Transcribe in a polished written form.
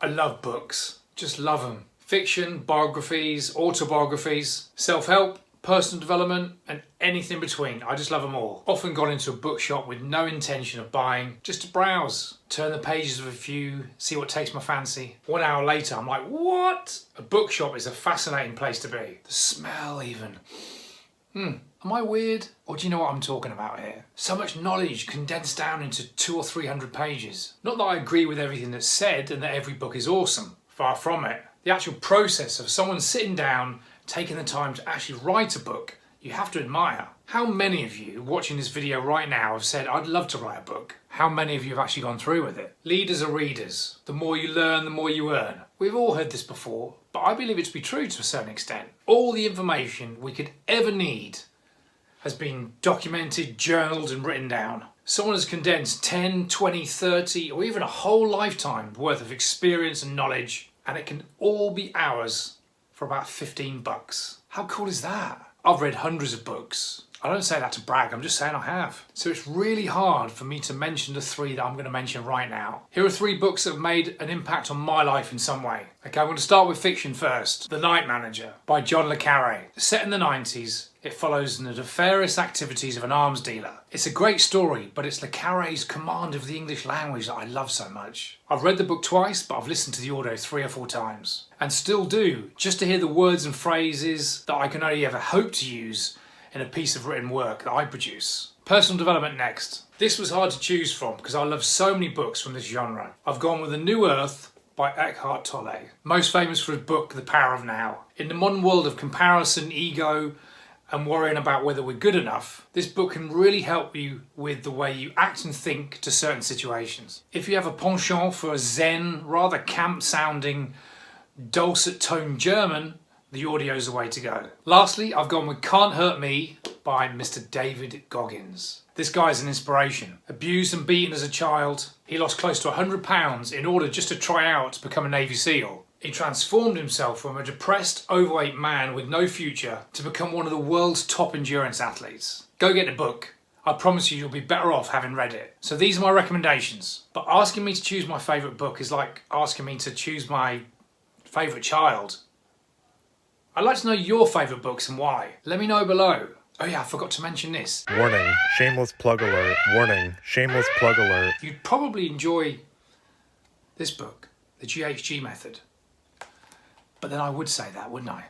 I love books, just love them. Fiction, biographies, autobiographies, self-help, personal development, and anything between. I just love them all. Often gone into a bookshop with no intention of buying, just to browse, turn the pages of a few, see what takes my fancy. 1 hour later, I'm like, what? A bookshop is a fascinating place to be. The smell even. Am I weird? Or do you know what I'm talking about here? So much knowledge condensed down into 200 or 300 pages. Not that I agree with everything that's said and that every book is awesome. Far from it. The actual process of someone sitting down, taking the time to actually write a book, you have to admire. How many of you watching this video right now have said, I'd love to write a book? How many of you have actually gone through with it? Leaders are readers. The more you learn, the more you earn. We've all heard this before, but I believe it to be true to a certain extent. All the information we could ever need has been documented, journaled and written down. Someone has condensed 10, 20, 30 or even a whole lifetime worth of experience and knowledge, and it can all be ours for about 15 bucks. How cool is that? I've read hundreds of books. I don't say that to brag, I'm just saying I have. So it's really hard for me to mention the 3 that I'm going to mention right now. Here are 3 books that have made an impact on my life in some way. Okay, I'm going to start with fiction first. The Night Manager by John le Carré. Set in the 90s, it follows the nefarious activities of an arms dealer. It's a great story, but it's le Carré's command of the English language that I love so much. I've read the book twice, but I've listened to the audio 3 or 4 times. And still do, just to hear the words and phrases that I can only ever hope to use in a piece of written work that I produce. Personal development next. This was hard to choose from because I love so many books from this genre. I've gone with A New Earth by Eckhart Tolle, most famous for his book The Power of Now. In the modern world of comparison, ego, and worrying about whether we're good enough, this book can really help you with the way you act and think to certain situations. If you have a penchant for a zen, rather camp-sounding, dulcet-toned German, the audio's the way to go. Lastly, I've gone with Can't Hurt Me by Mr. David Goggins. This guy's an inspiration. Abused and beaten as a child, he lost close to 100 pounds in order just to try out to become a Navy SEAL. He transformed himself from a depressed, overweight man with no future to become one of the world's top endurance athletes. Go get the book. I promise you, you'll be better off having read it. So these are my recommendations. But asking me to choose my favourite book is like asking me to choose my favourite child. I'd like to know your favourite books and why. Let me know below. Oh yeah, I forgot to mention this. Warning, shameless plug alert. Warning, shameless plug alert. You'd probably enjoy this book, the GHG Method. But then I would say that, wouldn't I?